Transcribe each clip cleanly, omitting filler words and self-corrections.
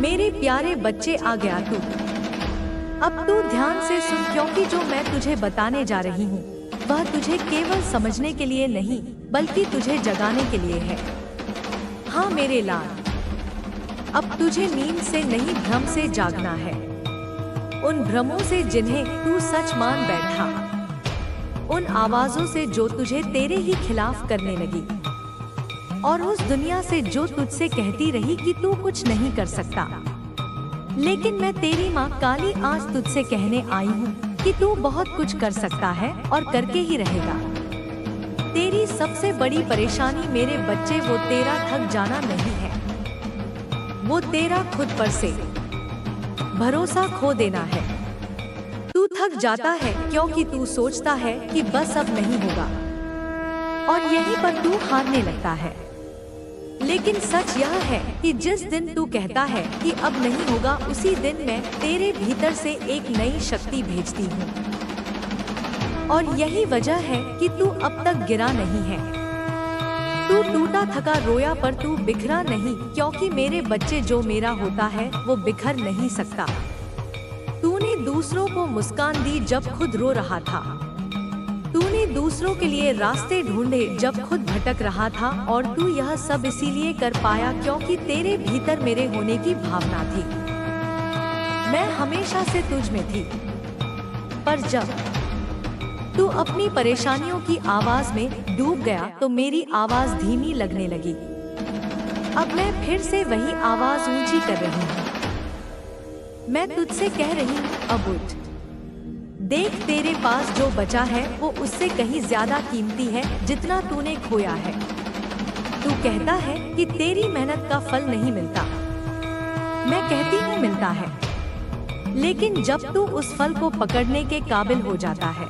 मेरे प्यारे बच्चे, आ गया तू। अब तू ध्यान से सुन, क्योंकि जो मैं तुझे बताने जा रही हूँ वह तुझे केवल समझने के लिए नहीं बल्कि तुझे जगाने के लिए है। हाँ मेरे लाल, अब तुझे नींद से नहीं भ्रम से जागना है। उन भ्रमों से जिन्हें तू सच मान बैठा, उन आवाजों से जो तुझे तेरे ही खिलाफ करने लगी, और उस दुनिया से जो तुझसे कहती रही कि तू कुछ नहीं कर सकता। लेकिन मैं तेरी माँ काली आज तुझसे कहने आई हूँ कि तू बहुत कुछ कर सकता है और करके ही रहेगा। तेरी सबसे बड़ी परेशानी मेरे बच्चे वो तेरा थक जाना नहीं है, वो तेरा खुद पर से भरोसा खो देना है। तू थक जाता है क्योंकि तू सोचता है कि बस अब नहीं होगा, और यहीं पर तू हारने लगता है। लेकिन सच यह है कि जिस दिन तू कहता है कि अब नहीं होगा, उसी दिन मैं तेरे भीतर से एक नई शक्ति भेजती हूँ। और यही वजह है कि तू अब तक गिरा नहीं है। तू टूटा थका रोया पर तू बिखरा नहीं, क्योंकि मेरे बच्चे जो मेरा होता है वो बिखर नहीं सकता। तूने दूसरों को मुस्कान दी जब खुद रो रहा था, तूने दूसरों के लिए रास्ते ढूंढे जब खुद भटक रहा था, और तू यह सब इसीलिए कर पाया क्योंकि तेरे भीतर मेरे होने की भावना थी। मैं हमेशा से तुझ में थी, पर जब तू अपनी परेशानियों की आवाज में डूब गया तो मेरी आवाज धीमी लगने लगी। अब मैं फिर से वही आवाज ऊंची कर रही हूँ। मैं तुझसे कह रही हूँ, अब उठ। देख, तेरे पास जो बचा है वो उससे कहीं ज्यादा कीमती है जितना तूने खोया है। तू कहता है कि तेरी मेहनत का फल नहीं मिलता। मैं कहती हूँ मिलता है, लेकिन जब तू उस फल को पकड़ने के काबिल हो जाता है।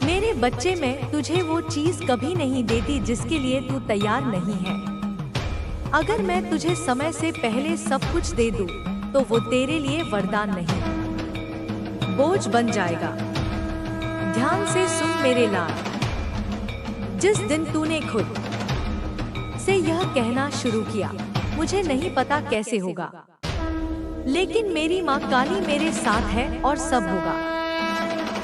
मेरे बच्चे, मैं तुझे वो चीज कभी नहीं देती जिसके लिए तू तैयार नहीं है। अगर मैं तुझे समय से पहले सब कुछ दे दूं, तो वो तेरे लिए वरदान नहीं, बोझ बन जाएगा। ध्यान से सुन मेरे लाल, जिस दिन तूने खुद से यह कहना शुरू किया, मुझे नहीं पता कैसे होगा, लेकिन मेरी माँ काली मेरे साथ है और सब होगा।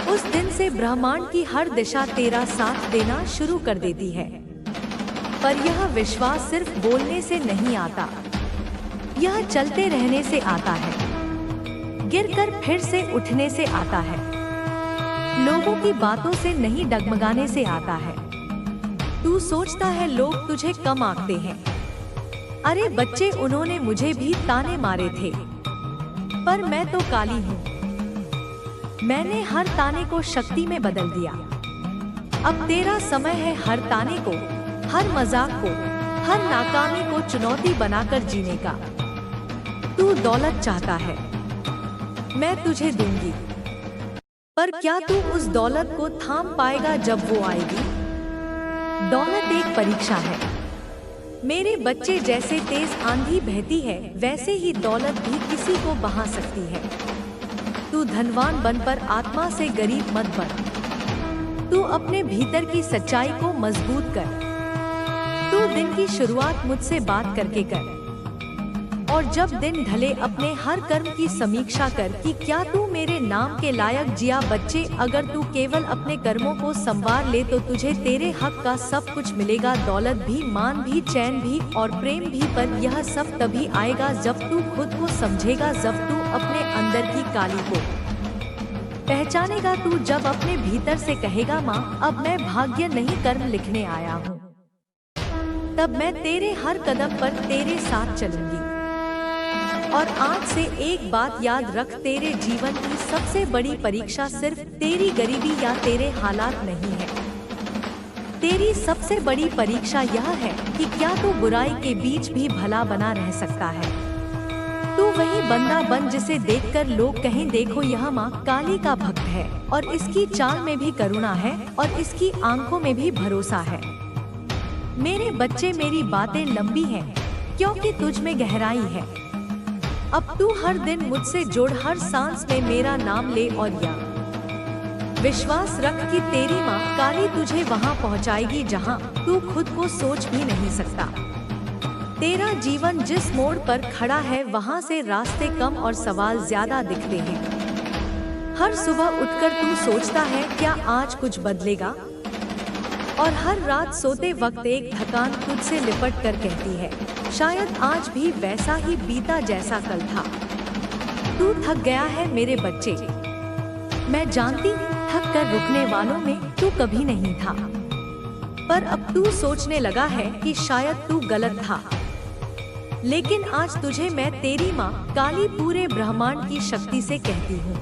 उस दिन से ब्रह्मांड की हर दिशा तेरा साथ देना शुरू कर देती है। पर यह विश्वास सिर्फ बोलने से नहीं आता, यह चलते रहने से आता है, गिरकर फिर से उठने से आता है, लोगों की बातों से नहीं डगमगाने से आता है। तू सोचता है लोग तुझे कम आंकते हैं। अरे बच्चे, उन्होंने मुझे भी ताने मारे थे, पर मैं तो काली हूँ। मैंने हर ताने को शक्ति में बदल दिया। अब तेरा समय है हर ताने को, हर मजाक को, हर नाकामी को चुनौती बनाकर जीने का। तू दौलत चाहता है, मैं तुझे दूंगी, पर क्या तू उस दौलत को थाम पाएगा जब वो आएगी? दौलत एक परीक्षा है मेरे बच्चे। जैसे तेज आंधी बहती है, वैसे ही दौलत भी किसी को बहा सकती है। तू धनवान बन पर आत्मा से गरीब मत बन। तू अपने भीतर की सच्चाई को मजबूत कर। तू दिन की शुरुआत मुझसे बात करके कर, और जब दिन ढले अपने हर कर्म की समीक्षा कर कि क्या तू मेरे नाम के लायक जिया। बच्चे, अगर तू केवल अपने कर्मों को संवार ले तो तुझे तेरे हक का सब कुछ मिलेगा, दौलत भी, मान भी, चैन भी और प्रेम भी। पर यह सब तभी आएगा जब तू खुद को समझेगा, जब तू अपने अंदर की काली को पहचानेगा। तू जब अपने भीतर से कहेगा, माँ अब मैं भाग्य नहीं कर्म लिखने आया हूँ, तब मैं तेरे हर कदम पर तेरे साथ चलूंगी। और आज से एक बात याद रख, तेरे जीवन की सबसे बड़ी परीक्षा सिर्फ तेरी गरीबी या तेरे हालात नहीं है। तेरी सबसे बड़ी परीक्षा यह है कि क्या तू बुराई के बीच भी भला बना रह सकता है। तू वही बंदा बन जिसे देखकर लोग कहें, देखो यह माँ काली का भक्त है, और इसकी चाल में भी करुणा है और इसकी आंखों में भी भरोसा है। मेरे बच्चे, मेरी बातें लंबी हैं क्योंकि तुझ में गहराई है। अब तू हर दिन मुझसे जुड़, हर सांस में मेरा नाम ले, और यह विश्वास रख कि तेरी माँ काली तुझे वहाँ पहुँचाएगी जहाँ तू खुद को सोच भी नहीं सकता। तेरा जीवन जिस मोड़ पर खड़ा है वहाँ से रास्ते कम और सवाल ज्यादा दिखते हैं। हर सुबह उठकर तू सोचता है क्या आज कुछ बदलेगा, और हर रात सोते वक्त एक थकान तुझसे लिपट कर कहती है शायद आज भी वैसा ही बीता जैसा कल था। तू थक गया है मेरे बच्चे, मैं जानती थक कर रुकने वालों में तू कभी नहीं था, पर अब तू सोचने लगा है कि शायद तू गलत था। लेकिन आज तुझे मैं तेरी माँ काली पूरे ब्रह्मांड की शक्ति से कहती हूँ,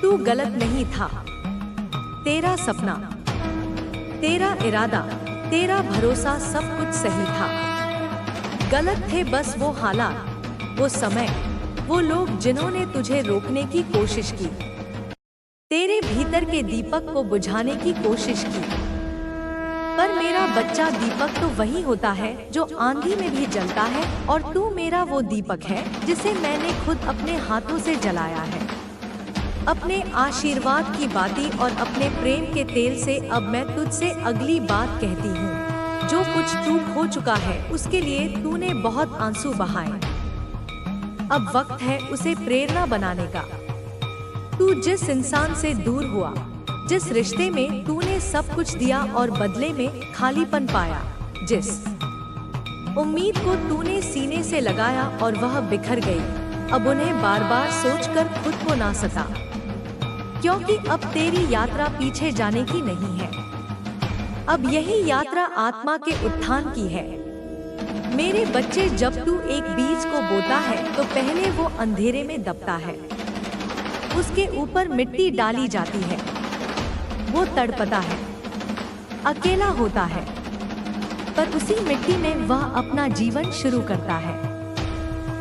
तू गलत नहीं था। तेरा सपना, तेरा इरादा, तेरा भरोसा सब कुछ सही था। गलत थे बस वो हालात, वो समय, वो लोग जिन्होंने तुझे रोकने की कोशिश की, तेरे भीतर के दीपक को बुझाने की कोशिश की। पर मेरा बच्चा, दीपक तो वही होता है जो आंधी में भी जलता है, और तू मेरा वो दीपक है जिसे मैंने खुद अपने हाथों से जलाया है। अपने आशीर्वाद की बाती और अपने प्रेम के तेल से अब मैं तुझसे अगली बात कहती हूँ। जो कुछ तू खो चुका है उसके लिए तूने बहुत आंसू बहाए, अब वक्त है उसे प्रेरणा बनाने का। तू जिस इंसान से दूर हुआ, जिस रिश्ते में तूने सब कुछ दिया और बदले में खालीपन पाया, जिस उम्मीद को तूने सीने से लगाया और वह बिखर गई, अब उन्हें बार बार सोचकर खुद को ना सता, क्योंकि अब तेरी यात्रा पीछे जाने की नहीं है। अब यही यात्रा आत्मा के उत्थान की है। मेरे बच्चे, जब तू एक बीज को बोता है तो पहले वो अंधेरे में दबता है, उसके ऊपर मिट्टी डाली जाती है, वो तड़पता है, अकेला होता है, पर उसी मिट्टी में वह अपना जीवन शुरू करता है।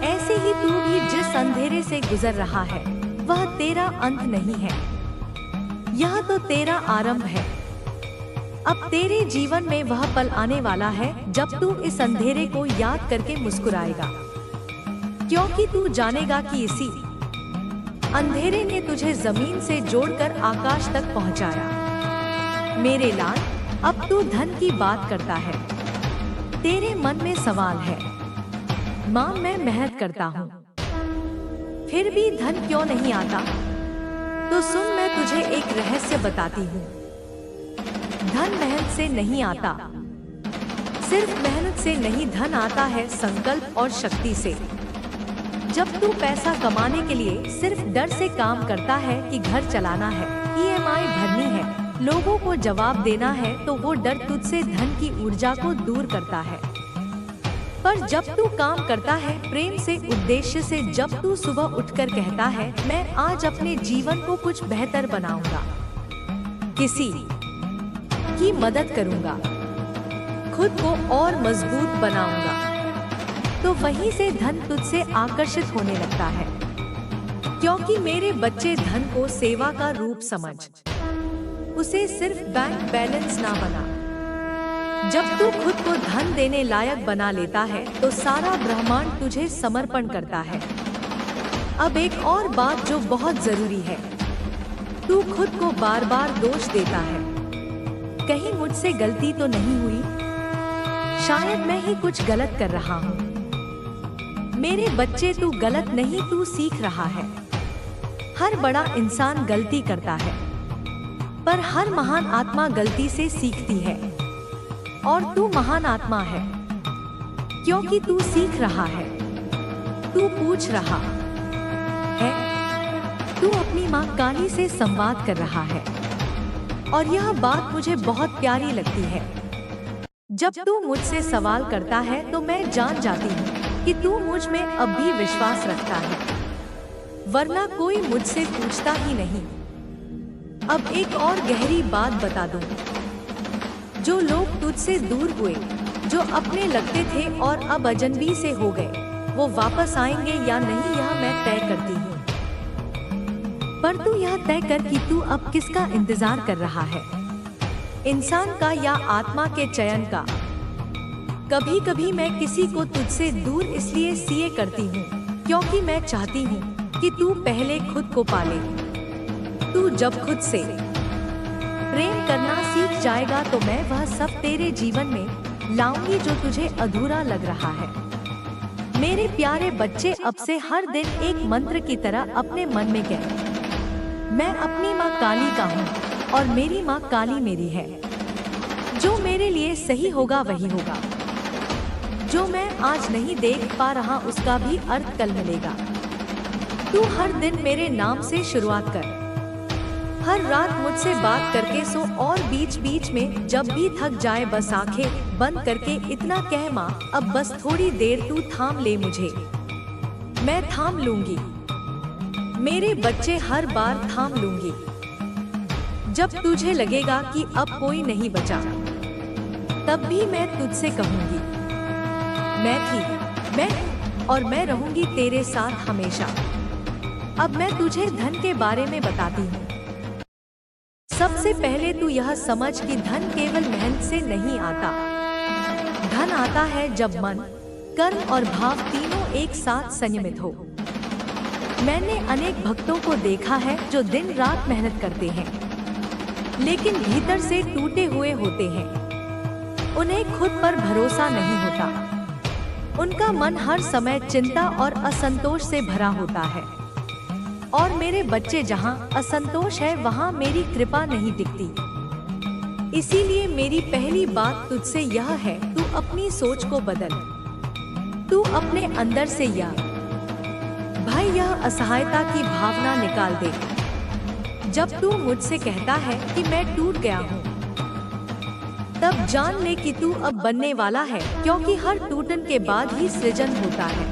ऐसे ही तू भी जिस अंधेरे से गुजर रहा है वह तेरा अंत नहीं है, यह तो तेरा आरंभ है। अब तेरे जीवन में वह पल आने वाला है जब तू इस अंधेरे को याद करके मुस्कुराएगा, क्योंकि तू जानेगा कि इसी अंधेरे ने तुझे जमीन से जोड़कर आकाश तक पहुंचाया। मेरे लाल, अब तू धन की बात करता है, तेरे मन में सवाल है, माँ मैं मेहनत करता हूँ फिर भी धन क्यों नहीं आता? तो सुन, मैं तुझे एक रहस्य बताती हूँ। धन मेहनत से नहीं आता, सिर्फ मेहनत से नहीं, धन आता है संकल्प और शक्ति से। जब तू पैसा कमाने के लिए सिर्फ डर से काम करता है कि घर चलाना है, ईएमआई भरनी है, लोगों को जवाब देना है, तो वो डर तुझसे धन की ऊर्जा को दूर करता है। पर जब तू काम करता है प्रेम से, उद्देश्य से, जब तू सुबह उठकर कहता है मैं आज अपने जीवन को कुछ बेहतर बनाऊंगा, किसी की मदद करूंगा, खुद को और मजबूत बनाऊंगा, तो वहीं से धन तुझसे आकर्षित होने लगता है। क्योंकि मेरे बच्चे, धन को सेवा का रूप समझ, उसे सिर्फ बैंक बैलेंस ना बना। जब तू खुद को धन देने लायक बना लेता है तो सारा ब्रह्मांड तुझे समर्पण करता है। अब एक और बात जो बहुत जरूरी है, तू खुद को बार बार दोष देता है, कहीं मुझसे गलती तो नहीं हुई, शायद मैं ही कुछ गलत कर रहा हूँ। मेरे बच्चे, तू गलत नहीं, तू सीख रहा है। हर बड़ा इंसान गलती करता है, पर हर महान आत्मा गलती से सीखती है, और तू महान आत्मा है क्योंकि तू सीख रहा है, तू पूछ रहा है, तू अपनी माँ काली से संवाद कर रहा है। और यह बात मुझे बहुत प्यारी लगती है। जब तू मुझसे सवाल करता है तो मैं जान जाती हूँ कि तू मुझ में अब भी विश्वास रखता है, वरना कोई मुझसे पूछता ही नहीं। अब एक और गहरी बात बता दूं, जो लोग तुझसे दूर हुए, जो अपने लगते थे और अब अजनबी से हो गए, वो वापस आएंगे या नहीं यह मैं तय करती हूँ। पर तू यह तय कर कि तू अब किसका इंतजार कर रहा है, इंसान का या आत्मा के चयन का। कभी कभी मैं किसी को तुझसे दूर इसलिए सीए करती हूँ क्योंकि मैं चाहती हूँ कि तू पहले खुद को पाले। तू जब खुद से प्रेम करना सीख जाएगा तो मैं वह सब तेरे जीवन में लाऊंगी जो तुझे अधूरा लग रहा है। मेरे प्यारे बच्चे, अब से हर दिन एक मंत्र की तरह अपने मन में कह, मैं अपनी माँ काली का हूँ और मेरी माँ काली मेरी है। जो मेरे लिए सही होगा वही होगा। जो मैं आज नहीं देख पा रहा उसका भी अर्थ कल मिलेगा। तू हर दिन मेरे नाम से शुरुआत कर। हर रात मुझसे बात करके सो और बीच बीच में जब भी थक जाए बस आंखें बंद करके इतना कह, माँ अब बस थोड़ी देर तू थाम ले मुझे, मैं थाम लूंगी। मेरे बच्चे, हर बार थाम लूंगी। जब तुझे लगेगा कि अब कोई नहीं बचा, तब भी मैं तुझसे कहूंगी, मैं थी, मैं और मैं रहूंगी तेरे साथ हमेशा। अब मैं तुझे धन के बारे में बताती हूँ। सबसे पहले तू यह समझ कि धन केवल मेहनत से नहीं आता। धन आता है जब मन, कर्म और भाव तीनों एक साथ संयमित हो। मैंने अनेक भक्तों को देखा है जो दिन रात मेहनत करते हैं, लेकिन भीतर से टूटे हुए होते हैं। उन्हें खुद पर भरोसा नहीं होता। उनका मन हर समय चिंता और असंतोष से भरा होता है। और मेरे बच्चे, जहाँ असंतोष है वहाँ मेरी कृपा नहीं टिकती। इसीलिए मेरी पहली बात तुझसे यह है, तू अपनी सोच को बदल। तू अपने अंदर से यह असहायता की भावना निकाल दे। जब तू मुझसे कहता है कि मैं टूट गया हूँ, तब जान ले कि तू अब बनने वाला है, क्योंकि हर टूटन के बाद ही सृजन होता है।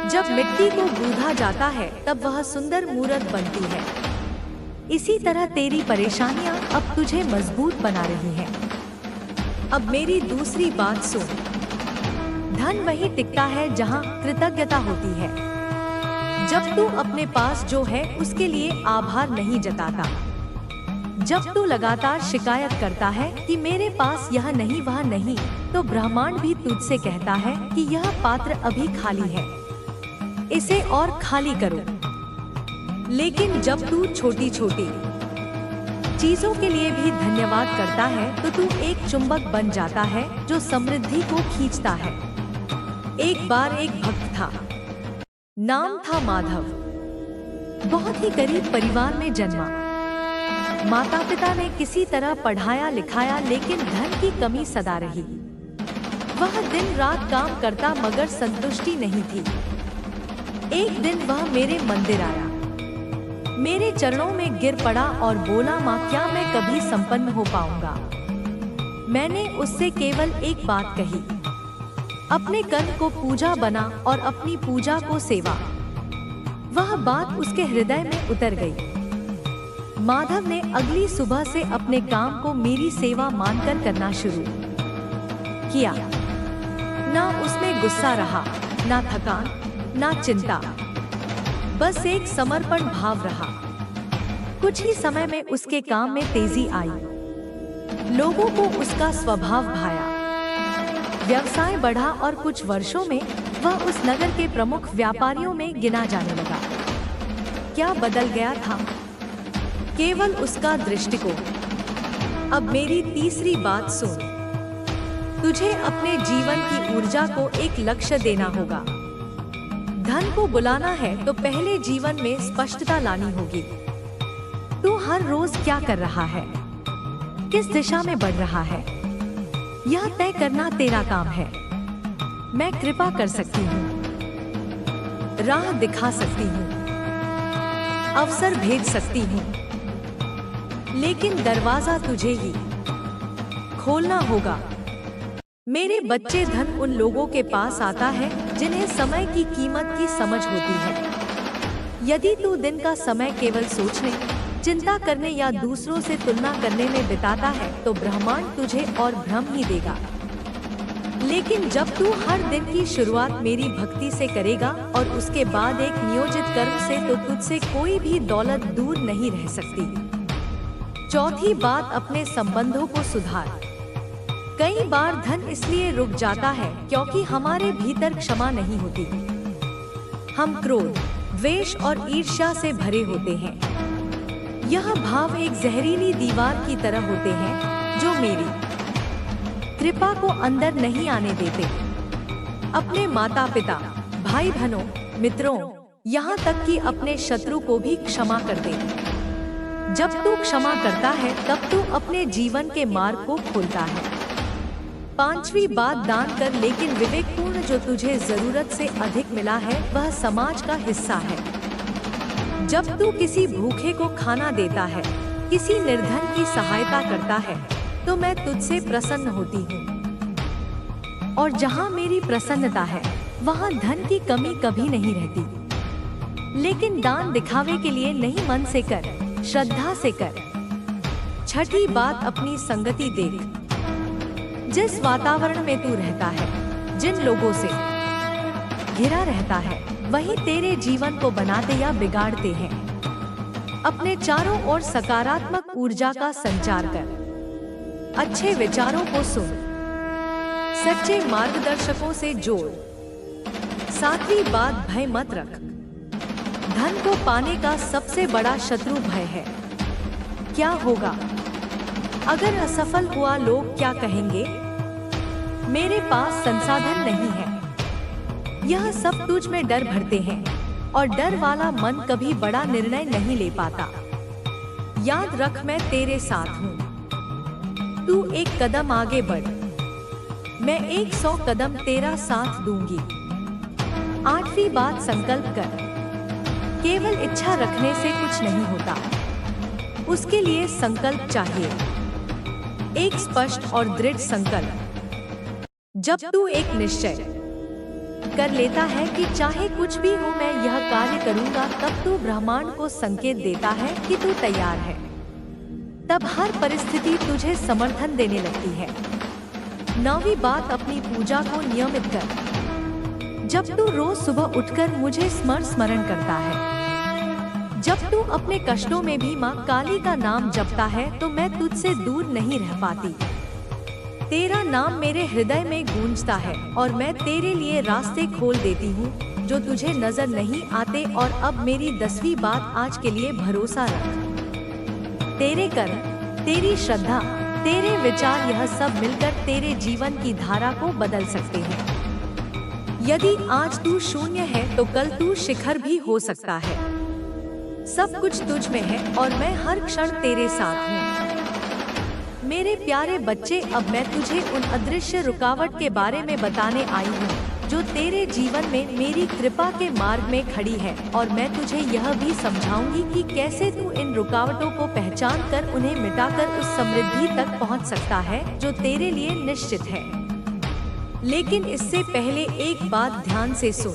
जब मिट्टी को गूंथा जाता है तब वह सुंदर मूर्त बनती है। इसी तरह तेरी परेशानियां अब तुझे मजबूत बना रही हैं। अब मेरी दूसरी बात सुन। धन वही टिकता है जहां कृतज्ञता होती है। जब तू अपने पास जो है उसके लिए आभार नहीं जताता, जब तू लगातार शिकायत करता है कि मेरे पास यह नहीं वह नहीं, तो ब्रह्मांड भी तुझसे कहता है कि यह पात्र अभी खाली है, इसे और खाली करो। लेकिन जब तू छोटी छोटी चीजों के लिए भी धन्यवाद करता है तो तू एक चुंबक बन जाता है जो समृद्धि को खींचता है। एक बार एक भक्त था, नाम था माधव। बहुत ही गरीब परिवार में जन्मा। माता पिता ने किसी तरह पढ़ाया लिखाया, लेकिन धन की कमी सदा रही। वह दिन रात काम करता मगर संतुष्टि नहीं थी। एक दिन वह मेरे मंदिर आया, मेरे चरणों में गिर पड़ा और बोला, माँ क्या मैं कभी संपन्न हो पाऊंगा? मैंने उससे केवल एक बात कही, अपने कर्म को पूजा बना और अपनी पूजा को सेवा। वह बात उसके हृदय में उतर गई। माधव ने अगली सुबह से अपने काम को मेरी सेवा मानकर करना शुरू किया। ना उसमें गुस्सा रहा, ना थकान, ना चिंता, बस एक समर्पण भाव रहा। कुछ ही समय में उसके काम में तेजी आई। लोगों को उसका स्वभाव भाया। व्यवसाय बढ़ा और कुछ वर्षों में वह उस नगर के प्रमुख व्यापारियों में गिना जाने लगा। क्या बदल गया था? केवल उसका दृष्टिकोण। अब मेरी तीसरी बात सुन। तुझे अपने जीवन की ऊर्जा को एक लक्ष्य देना होगा। धन को बुलाना है तो पहले जीवन में स्पष्टता लानी होगी। तू हर रोज क्या कर रहा है, किस दिशा में बढ़ रहा है, यह तय करना तेरा काम है। मैं कृपा कर सकती हूँ, राह दिखा सकती हूँ, अवसर भेज सकती हूँ, लेकिन दरवाजा तुझे ही खोलना होगा। मेरे बच्चे, धन उन लोगों के पास आता है जिन्हें समय की कीमत की समझ होती है। यदि तू दिन का समय केवल सोचने, चिंता करने या दूसरों से तुलना करने में बिताता है तो ब्रह्मांड तुझे और भ्रम ही देगा। लेकिन जब तू हर दिन की शुरुआत मेरी भक्ति से करेगा और उसके बाद एक नियोजित कर्म से, तो तुझसे कोई भी दौलत दूर नहीं रह सकती। चौथी बात, अपने संबंधों को सुधार। कई बार धन इसलिए रुक जाता है क्योंकि हमारे भीतर क्षमा नहीं होती। हम क्रोध, द्वेष और ईर्ष्या से भरे होते हैं। यह भाव एक जहरीली दीवार की तरह होते हैं जो मेरी कृपा को अंदर नहीं आने देते। अपने माता पिता, भाई बहनों, मित्रों, यहाँ तक कि अपने शत्रु को भी क्षमा कर दे। जब तू क्षमा करता है तब तू अपने जीवन के मार्ग को खोलता है। पांचवी बात, दान कर, लेकिन विवेकपूर्ण। जो तुझे जरूरत से अधिक मिला है वह समाज का हिस्सा है। जब तू किसी भूखे को खाना देता है, किसी निर्धन की सहायता करता है, तो मैं तुझसे प्रसन्न होती हूँ। और जहाँ मेरी प्रसन्नता है वहाँ धन की कमी कभी नहीं रहती। लेकिन दान दिखावे के लिए नहीं, मन से कर, श्रद्धा से कर। छठी बात, अपनी संगति देख। जिस वातावरण में तू रहता है, जिन लोगों से घिरा रहता है, वही तेरे जीवन को बनाते या बिगाड़ते हैं। अपने चारों ओर सकारात्मक ऊर्जा का संचार कर। अच्छे विचारों को सुन। सच्चे मार्गदर्शकों से जोड़। सातवीं बात, भय मत रख। धन को पाने का सबसे बड़ा शत्रु भय है। क्या होगा अगर असफल हुआ? लोग क्या कहेंगे? मेरे पास संसाधन नहीं है। यह सब तुझ में डर भरते हैं, और डर वाला मन कभी बड़ा निर्णय नहीं ले पाता। याद रख, मैं तेरे साथ हूँ। तू एक कदम आगे बढ़, मैं 100 कदम तेरा साथ दूंगी। आठवीं बात, संकल्प कर। केवल इच्छा रखने से कुछ नहीं होता, उसके लिए संकल्प चाहिए। एक स्पष्ट और दृढ़ संकल्प। जब तू एक निश्चय कर लेता है कि चाहे कुछ भी हो मैं यह कार्य करूंगा, तब तू ब्रह्मांड को संकेत देता है कि तू तैयार है। तब हर परिस्थिति तुझे समर्थन देने लगती है। नौवीं बात, अपनी पूजा को नियमित कर। जब तू रोज सुबह उठकर मुझे स्मरण करता है, जब तू अपने कष्टों में भी माँ काली का नाम जपता है, तो मैं तुझसे दूर नहीं रह पाती। तेरा नाम मेरे हृदय में गूंजता है और मैं तेरे लिए रास्ते खोल देती हूँ जो तुझे नजर नहीं आते। और अब मेरी 10वीं बात, आज के लिए भरोसा रख। तेरे कर्म, तेरी श्रद्धा, तेरे विचार, यह सब मिलकर तेरे जीवन की धारा को बदल सकते हैं। यदि आज तू शून्य है तो कल तू शिखर भी हो सकता है। सब कुछ तुझ में है और मैं हर क्षण तेरे साथ हूँ। मेरे प्यारे बच्चे, अब मैं तुझे उन अदृश्य रुकावट के बारे में बताने आई हूँ जो तेरे जीवन में मेरी कृपा के मार्ग में खड़ी है। और मैं तुझे यह भी समझाऊंगी कि कैसे तू इन रुकावटों को पहचान कर उन्हें मिटाकर उस समृद्धि तक पहुँच सकता है जो तेरे लिए निश्चित है। लेकिन इससे पहले एक बात ध्यान से सुन।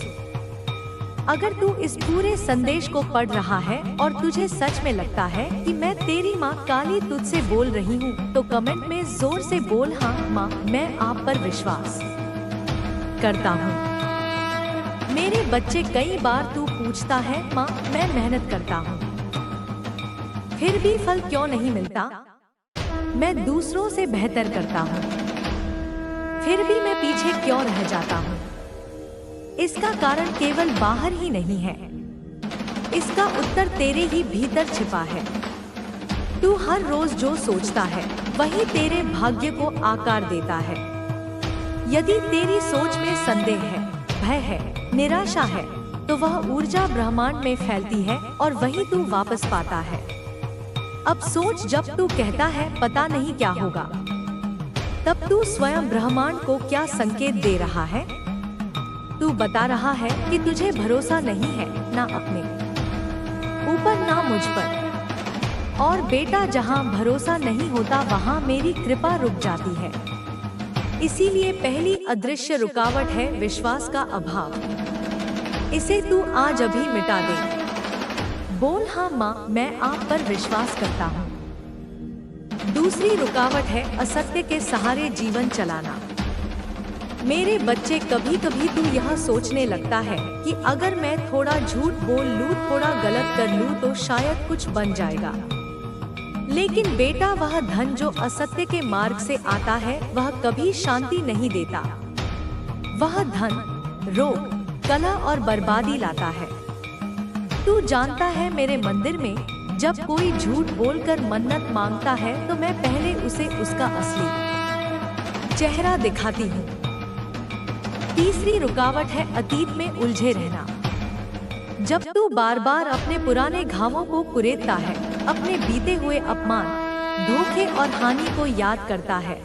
अगर तू इस पूरे संदेश को पढ़ रहा है और तुझे सच में लगता है कि मैं तेरी माँ काली तुझसे बोल रही हूँ, तो कमेंट में जोर से बोल, हाँ माँ, मैं आप पर विश्वास करता हूँ। मेरे बच्चे, कई बार तू पूछता है, माँ मैं मेहनत करता हूँ फिर भी फल क्यों नहीं मिलता? मैं दूसरों से बेहतर करता हूँ फिर भी मैं पीछे क्यों रह जाता हूँ? इसका कारण केवल बाहर ही नहीं है, इसका उत्तर तेरे ही भीतर छिपा है। तू हर रोज जो सोचता है वही तेरे भाग्य को आकार देता है। यदि तेरी सोच में संदेह है, भय है, निराशा है, तो वह ऊर्जा ब्रह्मांड में फैलती है और वही तू वापस पाता है। अब सोच, जब तू कहता है पता नहीं क्या होगा, तब तू स्वयं ब्रह्मांड को क्या संकेत दे रहा है? तू बता रहा है कि तुझे भरोसा नहीं है, ना अपने ऊपर ना मुझ पर। और बेटा, जहाँ भरोसा नहीं होता वहाँ मेरी कृपा रुक जाती है। इसीलिए पहली अदृश्य रुकावट है विश्वास का अभाव। इसे तू आज अभी मिटा दे। बोल, हाँ माँ, मैं आप पर विश्वास करता हूँ। दूसरी रुकावट है असत्य के सहारे जीवन चलाना। मेरे बच्चे, कभी कभी तू यह सोचने लगता है कि अगर मैं थोड़ा झूठ बोल लूं, थोड़ा गलत कर लूं, तो शायद कुछ बन जाएगा। लेकिन बेटा, वह धन जो असत्य के मार्ग से आता है वह कभी शांति नहीं देता। वह धन रोग, कलह और बर्बादी लाता है। तू जानता है, मेरे मंदिर में जब कोई झूठ बोलकर मन्नत मांगता है तो मैं पहले उसे उसका असली चेहरा दिखाती हूँ। तीसरी रुकावट है अतीत में उलझे रहना। जब तू बार बार अपने पुराने घावों को कुरेदता है, अपने बीते हुए अपमान, धोखे और हानि को याद करता है,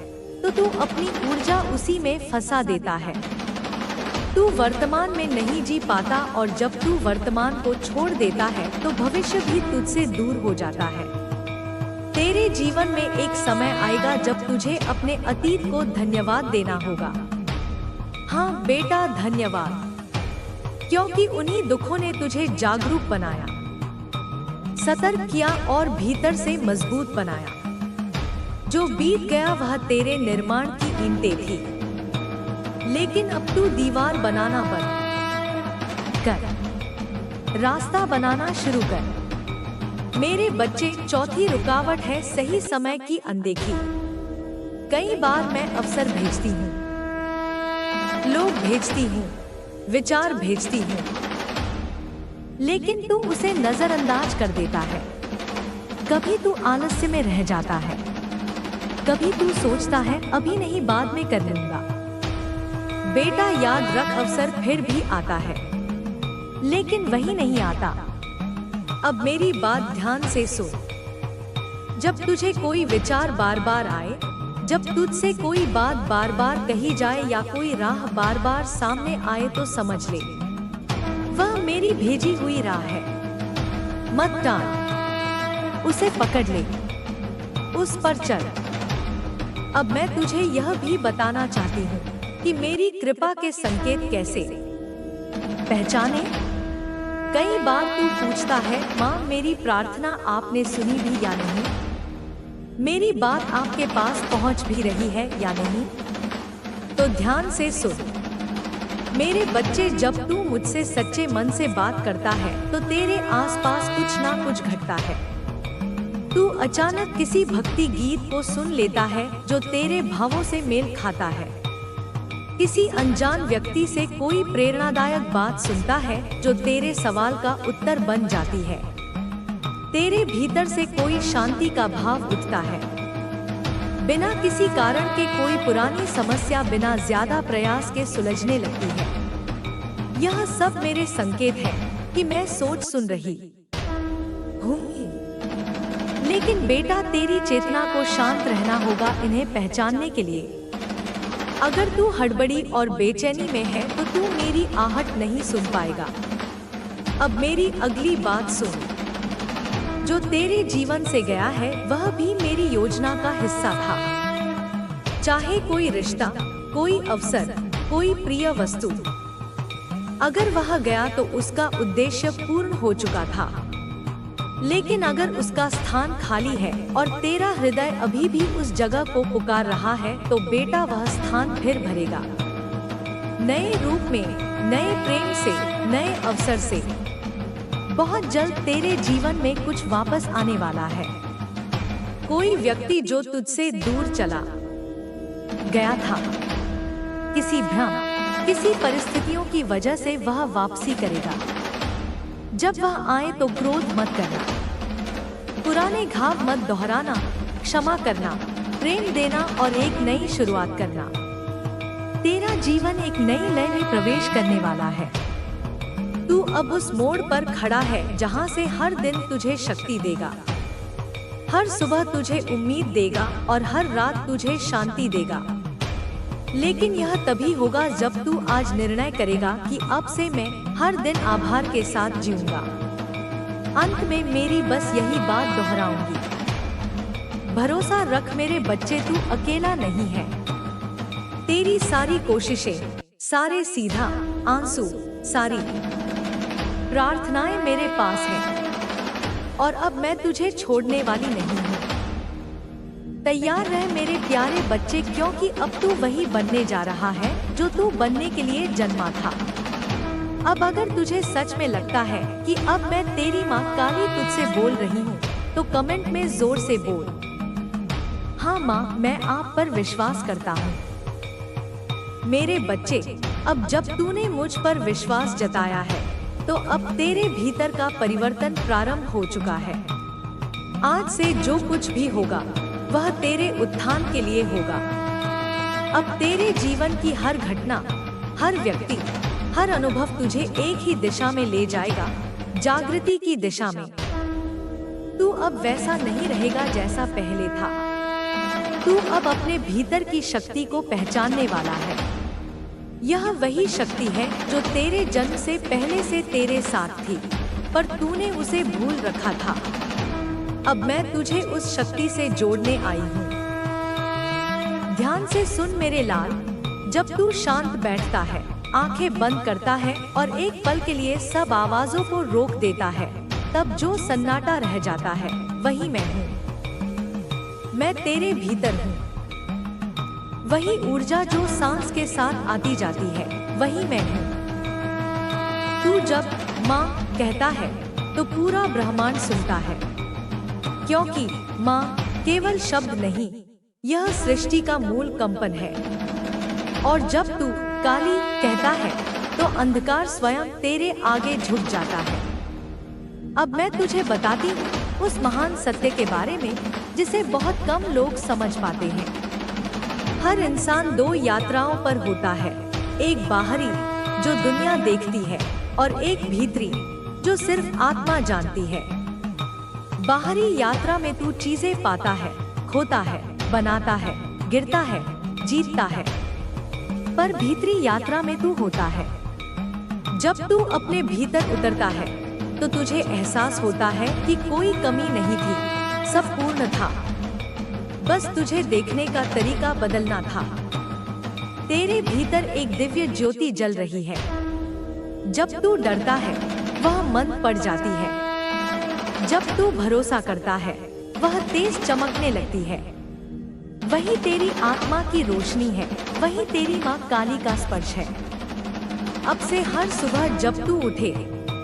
तो तू अपनी ऊर्जा उसी में फंसा देता है। तू वर्तमान में नहीं जी पाता और जब तू वर्तमान को छोड़ देता है तो भविष्य भी तुझसे दूर हो जाता है। तेरे जीवन में एक समय आएगा जब तुझे अपने अतीत को धन्यवाद देना होगा। हाँ बेटा, धन्यवाद, क्योंकि उन्हीं दुखों ने तुझे जागरूक बनाया, सतर्क किया और भीतर से मजबूत बनाया। जो बीत गया वह तेरे निर्माण की ईंटें थी, लेकिन अब तू दीवार बनाना बंद कर, रास्ता बनाना शुरू कर। मेरे बच्चे, चौथी रुकावट है सही समय की अनदेखी। कई बार मैं अवसर भेजती हूँ, लोग भेजती हूँ, विचार भेजती हूँ, लेकिन तू उसे नजरअंदाज कर देता है। कभी तू आलस्य में रह जाता है, कभी तू सोचता है अभी नहीं, बाद में कर लूंगा। बेटा याद रख, अवसर फिर भी आता है, लेकिन वही नहीं आता। अब मेरी बात ध्यान से सुन। जब तुझे कोई विचार बार बार आए, जब तुझसे कोई बात बार बार कही जाए या कोई राह बार बार सामने आए, तो समझ ले वह मेरी भेजी हुई राह है। मत टाल, उसे पकड़ ले, उस पर चल। अब मैं तुझे यह भी बताना चाहती हूँ कि मेरी कृपा के संकेत कैसे पहचाने। कई बार तू पूछता है, माँ मेरी प्रार्थना आपने सुनी भी या नहीं, मेरी बात आपके पास पहुँच भी रही है या नहीं। तो ध्यान से सुन मेरे बच्चे, जब तू मुझसे सच्चे मन से बात करता है तो तेरे आसपास कुछ ना कुछ घटता है। तू अचानक किसी भक्ति गीत को सुन लेता है जो तेरे भावों से मेल खाता है। किसी अनजान व्यक्ति से कोई प्रेरणादायक बात सुनता है जो तेरे सवाल का उत्तर बन जाती है। तेरे भीतर से कोई शांति का भाव उठता है। बिना किसी कारण के कोई पुरानी समस्या बिना ज्यादा प्रयास के सुलझने लगती है। यह सब मेरे संकेत है कि मैं सोच सुन रही हूँ। लेकिन बेटा, तेरी चेतना को शांत रहना होगा इन्हें पहचानने के लिए। अगर तू हड़बड़ी और बेचैनी में है तो तू मेरी आहट नहीं सुन पाएगा। अब मेरी अगली बात सुन। जो तेरे जीवन से गया है वह भी मेरी योजना का हिस्सा था। चाहे कोई रिश्ता, कोई अवसर, कोई प्रिय वस्तु, अगर वह गया तो उसका उद्देश्य पूर्ण हो चुका था। लेकिन अगर उसका स्थान खाली है और तेरा हृदय अभी भी उस जगह को पुकार रहा है, तो बेटा वह स्थान फिर भरेगा, नए रूप में, नए प्रेम से, नए अवसर से। बहुत जल्द तेरे जीवन में कुछ वापस आने वाला है। कोई व्यक्ति जो तुझसे दूर चला गया था, किसी भ्रम, किसी परिस्थितियों की वजह से वह वापसी करेगा। जब वह आए तो क्रोध मत करना, पुराने घाव मत दोहराना, क्षमा करना, प्रेम देना और एक नई शुरुआत करना। तेरा जीवन एक नई लय में प्रवेश करने वाला है। तू अब उस मोड़ पर खड़ा है जहां से हर दिन तुझे शक्ति देगा, हर सुबह तुझे उम्मीद देगा और हर रात तुझे शांति देगा। लेकिन यह तभी होगा जब तू आज निर्णय करेगा कि अब से मैं हर दिन आभार के साथ जीऊंगा। अंत में मेरी बस यही बात दोहराऊंगी, भरोसा रख मेरे बच्चे, तू अकेला नहीं है। तेरी सारी कोशिशें, सारे सीधा आंसू, सारी प्रार्थनाएं मेरे पास हैं और अब मैं तुझे छोड़ने वाली नहीं हूँ। तैयार रह मेरे प्यारे बच्चे, क्योंकि अब तू वही बनने जा रहा है जो तू बनने के लिए जन्मा था। अब अगर तुझे सच में लगता है कि अब मैं तेरी माँ काली तुझसे बोल रही हूँ, तो कमेंट में जोर से बोल, हाँ माँ, मैं आप पर विश्वास करता हूँ। मेरे बच्चे, अब जब तूने मुझ पर विश्वास जताया है, तो अब तेरे भीतर का परिवर्तन प्रारंभ हो चुका है। आज से जो कुछ भी होगा वह तेरे उत्थान के लिए होगा। अब तेरे जीवन की हर घटना, हर व्यक्ति, हर अनुभव तुझे एक ही दिशा में ले जाएगा, जागृति की दिशा में। तू अब वैसा नहीं रहेगा जैसा पहले था। तू अब अपने भीतर की शक्ति को पहचानने वाला है। यह वही शक्ति है जो तेरे जन्म से पहले से तेरे साथ थी, पर तूने उसे भूल रखा था। अब मैं तुझे उस शक्ति से जोड़ने आई हूँ। ध्यान से सुन मेरे लाल, जब तू शांत बैठता है, आंखें बंद करता है और एक पल के लिए सब आवाजों को रोक देता है, तब जो सन्नाटा रह जाता है वही मैं हूँ। मैं तेरे भीतर हूँ। वही ऊर्जा जो सांस के साथ आती जाती है, वही मैं हूँ। तू जब माँ कहता है तो पूरा ब्रह्मांड सुनता है, क्योंकि माँ केवल शब्द नहीं, यह सृष्टि का मूल कंपन है। और जब तू काली कहता है तो अंधकार स्वयं तेरे आगे झुक जाता है। अब मैं तुझे बताती हूँ उस महान सत्य के बारे में जिसे बहुत कम लोग समझ पाते हैं। हर इंसान दो यात्राओं पर होता है, एक बाहरी जो दुनिया देखती है और एक भीतरी जो सिर्फ आत्मा जानती है। बाहरी यात्रा में तू चीजें पाता है, खोता है, बनाता है, गिरता है, जीतता है, पर भीतरी यात्रा में तू होता है। जब तू अपने भीतर उतरता है तो तुझे एहसास होता है कि कोई कमी नहीं थी, सब पूर्ण था। बस तुझे देखने का तरीका बदलना था। तेरे भीतर एक दिव्य ज्योति जल रही है। जब तू डरता है वह मंद पड़ जाती है। जब तू भरोसा करता है वह तेज चमकने लगती है। वही तेरी आत्मा की रोशनी है, वही तेरी माँ काली का स्पर्श है। अब से हर सुबह जब तू उठे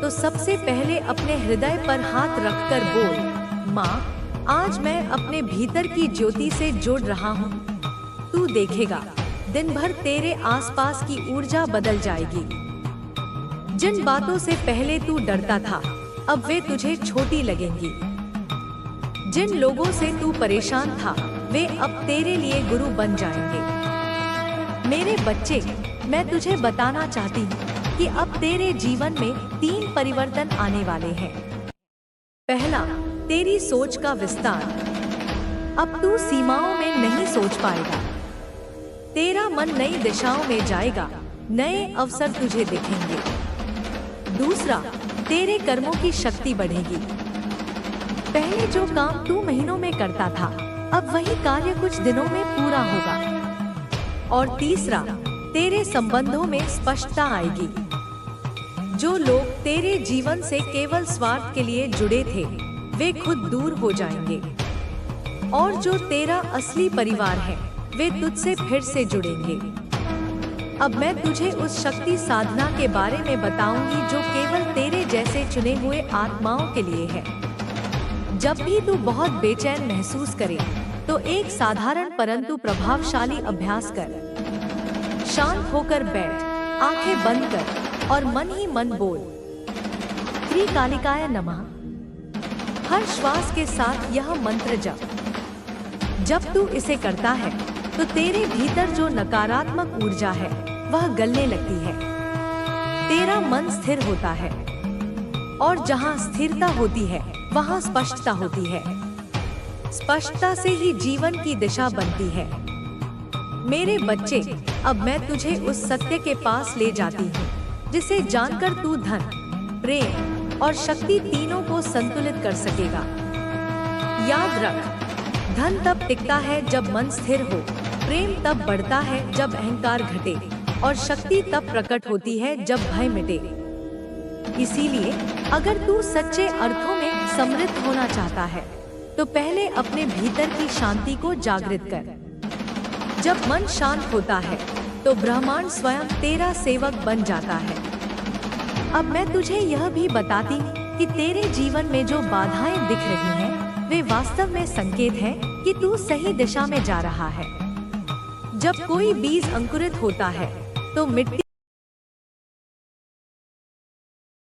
तो सबसे पहले अपने हृदय पर हाथ रखकर बोल, माँ आज मैं अपने भीतर की ज्योति से जुड़ रहा हूँ। तू देखेगा दिन भर तेरे आसपास की ऊर्जा बदल जाएगी। जिन बातों से पहले तू डरता था अब वे तुझे छोटी लगेंगी। जिन लोगों से तू परेशान था वे अब तेरे लिए गुरु बन जाएंगे। मेरे बच्चे, मैं तुझे बताना चाहती हूँ कि अब तेरे जीवन में 3 परिवर्तन आने वाले हैं। पहला, तेरी सोच का विस्तार। अब तू सीमाओं में नहीं सोच पाएगा। तेरा मन नई दिशाओं में जाएगा, नए अवसर तुझे दिखेंगे। दूसरा, तेरे कर्मों की शक्ति बढ़ेगी। पहले जो काम तू महीनों में करता था अब वही कार्य कुछ दिनों में पूरा होगा। और तीसरा, तेरे संबंधों में स्पष्टता आएगी। जो लोग तेरे जीवन से केवल स्वार्थ के लिए जुड़े थे वे खुद दूर हो जाएंगे, और जो तेरा असली परिवार है वे तुझसे फिर से जुड़ेंगे। अब मैं तुझे उस शक्ति साधना के बारे में बताऊंगी जो केवल तेरे जैसे चुने हुए आत्माओं के लिए है। जब भी तू बहुत बेचैन महसूस करे तो एक साधारण परंतु प्रभावशाली अभ्यास कर। शांत होकर बैठ, आंखें बंद कर और मन ही मन बोल, त्रिकालिकाय नमः। हर श्वास के साथ यह मंत्र जप। जब तू इसे करता है तो तेरे भीतर जो नकारात्मक ऊर्जा है वह गलने लगती है। तेरा मन स्थिर होता है, और जहाँ स्थिरता होती है वहाँ स्पष्टता होती है। स्पष्टता से ही जीवन की दिशा बनती है। मेरे बच्चे, अब मैं तुझे उस सत्य के पास ले जाती हूँ जिसे जानकर तू धन, प्रेम और शक्ति तीनों को संतुलित कर सकेगा। याद रख, धन तब टिकता है जब मन स्थिर हो, प्रेम तब बढ़ता है जब अहंकार घटे, और शक्ति तब प्रकट होती है जब भय मिटे। इसीलिए अगर तू सच्चे अर्थों में समृद्ध होना चाहता है तो पहले अपने भीतर की शांति को जागृत कर। जब मन शांत होता है तो ब्रह्मांड स्वयं तेरा सेवक बन जाता है। अब मैं तुझे यह भी बताती हूँ कि तेरे जीवन में जो बाधाएं दिख रही हैं, वे वास्तव में संकेत हैं कि तू सही दिशा में जा रहा है। जब कोई बीज अंकुरित होता है तो मिट्टी